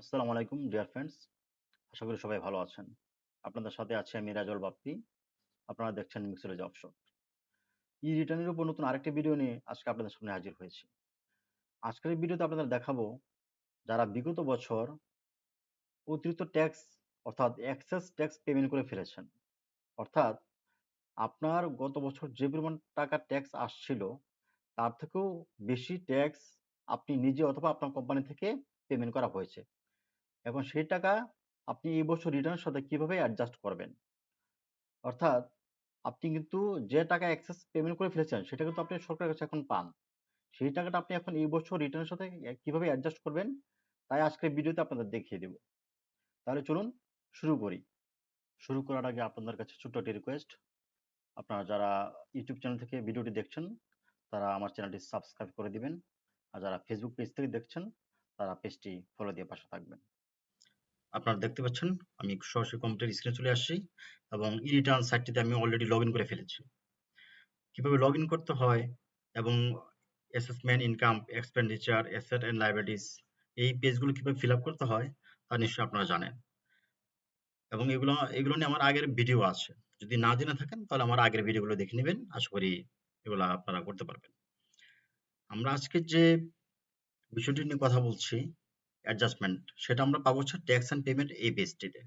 আসসালামু আলাইকুম dear friends. আশা করি সবাই ভালো আছেন। আপনাদের সাথে আছি আমি রাজল বাপ্পি। আপনারা দেখছেন মিক্সোলজি অফশোর। ই-রিটার্নের উপর নতুন আরেকটি ভিডিও নিয়ে আজকে আপনাদের সামনে হাজির হয়েছি। আজকের এই ভিডিওতে আপনাদের দেখাবো যারা বিগত বছর অতিরিক্ত ট্যাক্স অর্থাৎ এক্সেস ট্যাক্স পেমেন্ট করে ফেলেছেন। অর্থাৎ আপনার গত বছর যে পরিমাণ টাকা ট্যাক্স আসছিল তার থেকেও বেশি ট্যাক্স আপনি নিজে অথবা আপনার কোম্পানি থেকে পেমেন্ট করা হয়েছে। এখন সেই টাকা আপনি এই বছর রিটার্নের সাথে কিভাবে অ্যাডজাস্ট করবেন? অর্থাৎ আপনি কিন্তু যে টাকা এক্সেস পেমেন্ট করে ফেলেছেন সেটা কিন্তু আপনি সরকারের কাছে এখন পান। সেই টাকাটা আপনি এখন এই বছর রিটার্নের সাথে কিভাবে অ্যাডজাস্ট করবেন তাই আজকের ভিডিওতে আপনাদের দেখিয়ে দেব। তাহলে চলুন শুরু করি। শুরু করার আগে আপনাদের কাছে ছোট্ট একটি রিকোয়েস্ট, আপনারা যারা ইউটিউব চ্যানেল থেকে ভিডিওটি দেখছেন তারা আমার চ্যানেলটি সাবস্ক্রাইব করে দিবেন। আর যারা ফেসবুক পেজ থেকে দেখছেন তারা পেজটি ফলো দিয়ে পাশে থাকবেন। আপনারা দেখতে পাচ্ছেন আমি সরাসরি কম্পিউটার স্ক্রিনে চলে আসছি এবং ই-রিটার্ন সাইটটিতে আমি অলরেডি লগ ইন করে ফেলেছি। কিভাবে লগ ইন করতে হয় এবং assessment, income, expenditure, asset and liabilities এই পেজগুলো কিভাবে ফিল আপ করতে হয় তা নিশ্চয়ই আপনারা জানেন এবং এগুলো নিয়ে আমার আগের ভিডিও আছে। যদি না জেনে থাকেন তাহলে আমার আগের ভিডিওগুলো দেখে নেবেন। আশা করি এগুলা আপনারা করতে পারবেন। আমরা আজকে যে বিষয়টি নিয়ে কথা বলছি অ্যাডজাস্টমেন্ট, সেটা আমরা পাবো হচ্ছে ট্যাক্স অ্যান্ড পেমেন্ট এই পেজটিতে।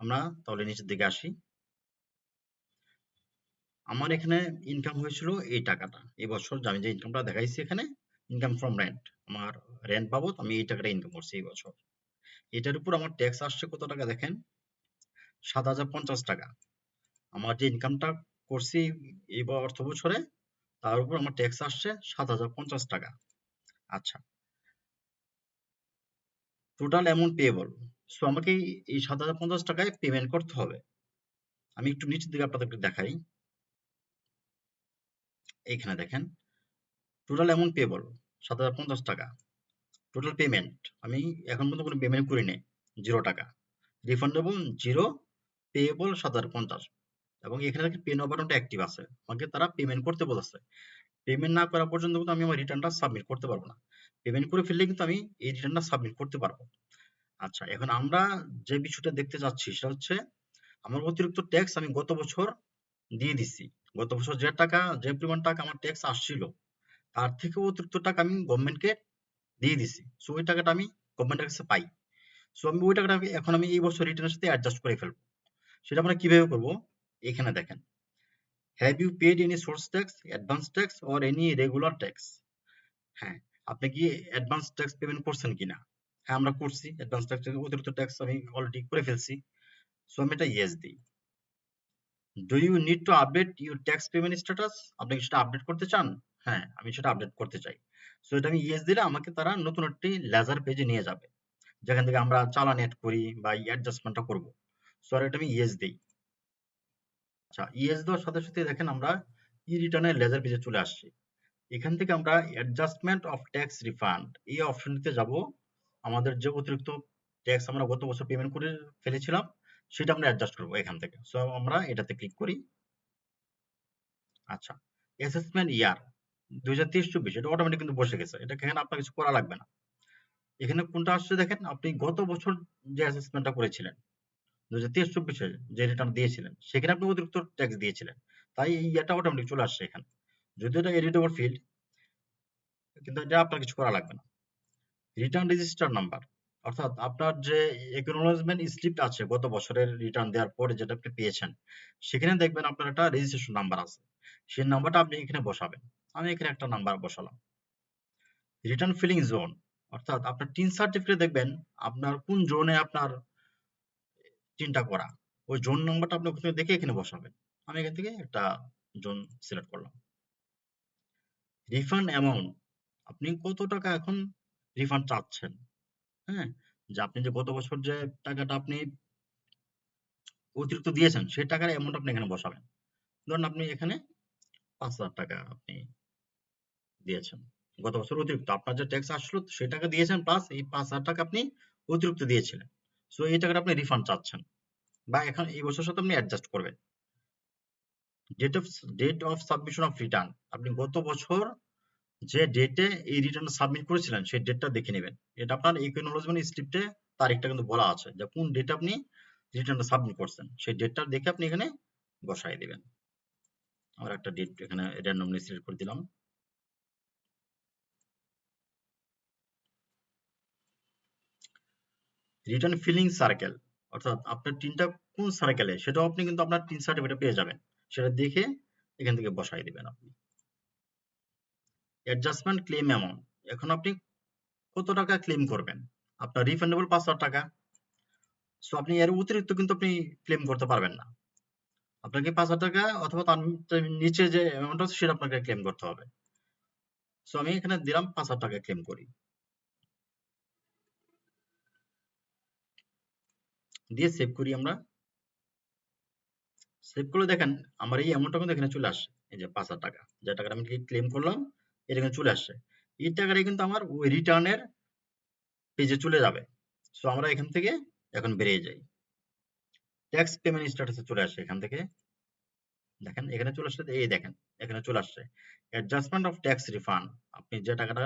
আমরা তাহলে নিচের দিকে আসি। আমার এখানে ইনকাম হয়েছিল এই টাকাটা। এবছর আমি যে ইনকামটা দেখাইছি এখানে, ইনকাম ফ্রম রেন্ট। আমার রেন্ট বাবদ আমি এই টাকাটা ইনকাম করছি এই বছর। এটার উপর আমার ট্যাক্স আসছে কত টাকা দেখেন, ৭,০৫০ টাকা। আমার যে ইনকামটা করছি এই অর্থ বছরে তার উপর আমার ট্যাক্স আসছে ৭,০৫০ টাকা। আচ্ছা, টোটাল অ্যামাউন্ট পেয়েবল। সো আমাকে এই ৭,০৫০ টাকায় পেমেন্ট করতে হবে। আমি একটু নিচের দিকে আপনাদেরকে দেখাই। এইখানে দেখেন টোটাল অ্যামাউন্ট পেয়েবল ৭,০৫০ টাকা। টোটাল পেমেন্ট আমি এখন পর্যন্ত কোনো পেমেন্ট করি নাই, 0 টাকা। রিফান্ডেবল 0, পেয়েবল ৭,০৫০ এবং এখানে দেখেন পে নাও বাটনটা অ্যাক্টিভ আছে। আমাকে তারা পেমেন্ট করতে বলেছে। পেমেন্ট না করা পর্যন্ত কিন্তু আমি আমার রিটার্নটা সাবমিট করতে পারবো না। পেমেন্ট করে ফেললে কিন্তু আমি এই রিটার্নটা সাবমিট করতে পারবো। আচ্ছা, এখন আমরা যে বিষয়টা দেখতে চাচ্ছি সেটা হচ্ছে আমার অতিরিক্ত ট্যাক্স আমি গত বছর দিয়ে দিচ্ছি। গত বছর যে পরিমাণ টাকা আমার ট্যাক্স আসছিল তার থেকে অতিরিক্ত টাকা আমি গভর্নমেন্টকে দিয়ে দিছি। সো ওই টাকাটা আমি গভর্নমেন্টের কাছে পাই। সো আমি ওই টাকাটা এখন আমি এই বছর রিটার্নের সাথে অ্যাডজাস্ট করে ফেলবো। সেটা আমরা কিভাবে করব? এখানে দেখেন, have you paid any source tax, advance tax or any regular tax? হ্যাঁ, আপনি কি অ্যাডভান্স ট্যাক্স পেমেন্ট করছেন কিনা? হ্যাঁ, আমরা করছি। অ্যাডভান্স ট্যাক্স অতিরিক্ত ট্যাক্স আমি অলরেডি করে ফেলছি। সো আমি এটা ইয়েস দিই। Do you need to update your tax payment status? আপনি কি সেটা আপডেট করতে চান? হ্যাঁ, আমি সেটা আপডেট করতে চাই। সো এটা আমি ইয়েস দিলে আমাকে তারা নতুন একটি লেজার পেজে নিয়ে যাবে, যেখান থেকে আমরা চালান এড করি বা এই অ্যাডজাস্টমেন্টটা করব। সো আর এটা আমি ইয়েস দিই। আচ্ছা, ইয়েস দেওয়ার সাথে সাথে দেখেন আমরা ই রিটার্নের লেজার পেজে চলে আসছি। এখান থেকে আমরা অ্যাডজাস্টমেন্ট অফ ট্যাক্স রিফান্ড এই অপশনটিতে যাব। আমাদের যে অতিরিক্ত ট্যাক্স আমরা গত বছর পেমেন্ট করে ফেলেছিলাম সেটা আমরা অ্যাডজাস্ট করব এখান থেকে। সো আমরা এটাতে ক্লিক করি। আচ্ছা, অ্যাসেসমেন্ট ইয়ার 2023-24 এটা অটোমেটিক কিন্তু বসে গেছে। এটা এখানে আপনার কিছু করা লাগবে না। এখানে কোনটা আসছে দেখেন, আপনি গত বছর যে অ্যাসেসমেন্টটা করেছিলেন 2023-24 যে রিটার্ন দিয়েছিলেন সেখানে আপনি অতিরিক্ত ট্যাক্স দিয়েছিলেন, তাই এই ইয়েটা অটোমেটিক চলে আসছে এখানে। যদিও এটা এডিটেবল ফিল্ড, কিন্তু এটা আপনার কিছু করা লাগবে না। রিটার্ন রেজিস্টার নাম্বার, অর্থাৎ আপনার যে একনলেজমেন্ট স্লিপ আছে গত বছরের রিটার্ন দেওয়ার পরে যেটা আপনি পেয়েছেন, সেখানে দেখবেন আপনার একটা রেজিস্ট্রেশন নাম্বার আছে। সেই নাম্বারটা আপনি এখানে বসাবেন। আমি এখানে একটা নাম্বার বসালাম। রিটার্ন ফিলিং জোন, অর্থাৎ আপনার টিন সার্টিফিকেট দেখবেন আপনার কোন জোনে আপনার টিনটা করা, ওই জোন নাম্বারটা আপনি ওখানে দেখে এখানে বসাবেন। আমি এখান থেকে একটা জোন সিলেক্ট করলাম। রিফান্ড অ্যামাউন্ট, আপনি কত টাকা এখন রিফান্ড চাচ্ছেন। হ্যাঁ, যে আপনি যে গত বছর যে টাকাটা আপনি অতিরিক্ত দিয়েছেন সেই টাকার অ্যামাউন্ট আপনি এখানে বসাবেন। ধরুন আপনি এখানে ৫,০০০ টাকা আপনি দিয়েছেন গত বছর অতিরিক্ত। আপনার যে ট্যাক্স আসলো সেই টাকা দিয়েছেন প্লাস এই ৫,০০০ টাকা আপনি অতিরিক্ত দিয়েছিলেন। সো এই টাকাটা আপনি রিফান্ড চাচ্ছেন বা এখন এই বছরের সাথে আপনি অ্যাডজাস্ট করবেন। Date of date of submission of return, আপনি গত বছর যে ডেটে এই রিটার্নটা সাবমিট করেছিলেন সেই ডেটটা দেখে নেবেন। এটা আপনার একনলেজমেন্ট স্লিপে তারিখটা কিন্তু বলা আছে যে কোন ডেটে আপনি রিটার্নটা সাবমিট করছেন। সেই ডেটটা দেখে আপনি এখানে বসায় দিবেন। আমরা একটা ডেট এখানে র্যান্ডমলি সিলেক্ট করে দিলাম। রিটার্ন ফিলিং সার্কেল, অর্থাৎ আপনার টিনটা কোন সার্কেলে সেটাও আপনি কিন্তু আপনার টিন সার্টিফিকেটে পেয়ে যাবেন। সেটা দেখে এখান থেকে বসাই দিবেন আপনি। অ্যাডজাস্টমেন্ট ক্লেম অ্যামাউন্ট, এখন আপনি কত টাকা ক্লেম করবেন? আপনার রিফান্ডেবল ৫,০০০ টাকা। সো আপনি এর অতিরিক্ত কিন্তু আপনি ক্লেম করতে পারবেন না। আপনাকে ৫,০০০ টাকা অথবা তার নিচে যে অ্যামাউন্ট আছে সেটা আপনাকে ক্লেম করতে হবে। সো আমি এখানে দিলাম ৫,০০০ টাকা ক্লেম করি। দিয়ে সেভ করি আমরা। সেভ করলে দেখেন আমার এই অ্যামাউন্টটা কিন্তু এখানে চলে আসছে। এই যে ৫,০০০ টাকা। যে টাকাটা আমি ক্লেম করলাম এটা এখানে চলে আসছে। এই টাকাটা কিন্তু আমার ওই রিটার্নের পেজে চলে যাবে। সো আমরা এখান থেকে এখন বেরিয়ে যাই। ট্যাক্স পেমেন্ট স্ট্যাটাসে চলে আসে এখান থেকে। দেখেন এখানে চলে আসছে, এই দেখেন এখানে চলে আসছে অ্যাডজাস্টমেন্ট অফ ট্যাক্স রিফান্ড। আপনি যে টাকাটা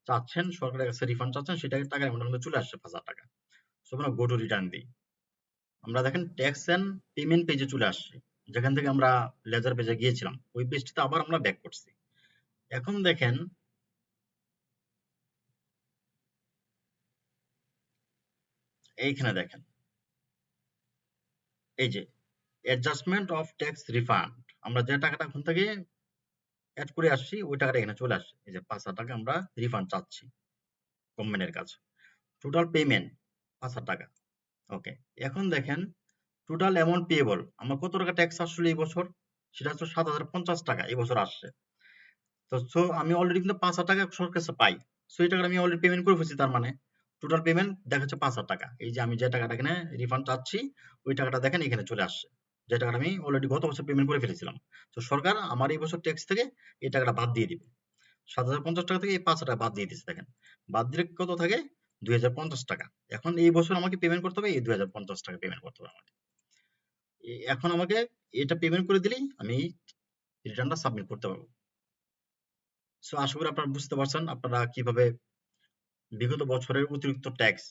চাচ্ছেন সরকারের কাছে রিফান্ড চাচ্ছেন সেটা টাকা অ্যামাউন্ট কিন্তু চলে আসছে ৫,০০০ টাকা। সো আমরা গো টু রিটার্ন দিই। আমরা দেখেন ট্যাক্স এন্ড পেমেন্ট পেজে চলে আসছে, যেখান থেকে আমরা লেজার পেজে গিয়েছিলাম ওই পেজটিতে আবার আমরা ব্যাক করছি। এখন দেখেন এইখানে দেখেন এই যে অ্যাডজাস্টমেন্ট অফ ট্যাক্স রিফান্ড, আমরা যে টাকাটা ওখান থেকে অ্যাড করে আসছি ওই টাকাটা এখানে চলে আসছে। এই যে ৫,০০০ টাকা আমরা রিফান্ড চাচ্ছি গভর্নমেন্টের কাছে। টোটাল পেমেন্ট ৫,০০০ টাকা। ওকে। এখন দেখেন টোটাল অ্যামাউন্ট পেয়েবল আমার কত টাকা ট্যাক্স আসলে এই বছর, সেটা হচ্ছে ৭,০৫০ টাকা এই বছর আসছে। তো সো আমি অলরেডি কিন্তু ৫,০০০ টাকা সরকারের কাছে পাই। সো এই টাকাটা আমি অলরেডি পেমেন্ট করে ফেলছি, তার মানে টোটাল পেমেন্ট দেখাচ্ছে ৫,০০০ টাকা। এই যে আমি যে টাকাটা এখানে রিফান্ড চাচ্ছি ওই টাকাটা দেখেন এখানে চলে আসছে। যে টাকাটা আমি অলরেডি গত বছর পেমেন্ট করে ফেলেছিলাম। তো সরকার আমার এই বছর ট্যাক্স থেকে এই টাকাটা বাদ দিয়ে দিবে। ৭,০৫০ টাকা থেকে এই ৫,০০০ টাকা বাদ দিয়ে দিচ্ছে দেখেন। বাদ দিলে কত থাকে? ২,০৫০ টাকা। এখন এই বছর আমাকে পেমেন্ট করতে হবে এই ২,০৫০ টাকা পেমেন্ট করতে হবে আমাকে। এখন আমাকে এটা পেমেন্ট করে দিলেই আমি রিটার্নটা সাবমিট করতে পারবো। সো আশা করি আপনারা বুঝতে পারছেন আপনারা কিভাবে বিগত বছরের অতিরিক্ত ট্যাক্স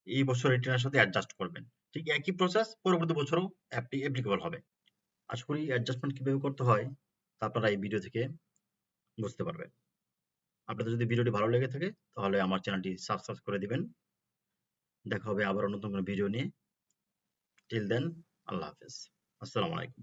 এই বছর রিটার্নের সাথে অ্যাডজাস্ট করবেন। ঠিক একই প্রসেস পরবর্তী বছরও অ্যাপ্লিকেবল হবে। আশা করি অ্যাডজাস্টমেন্ট কিভাবে করতে হয় তা আপনারা এই ভিডিও থেকে বুঝতে পারবেন। আপনাদের যদি ভিডিওটি ভালো লেগে থাকে তাহলে আমার চ্যানেলটি সাবস্ক্রাইব করে দিবেন। দেখা হবে আবারও নতুন কোনো ভিডিও নিয়ে। টিল দেন আল্লাহ হাফেজ। আসসালামু আলাইকুম।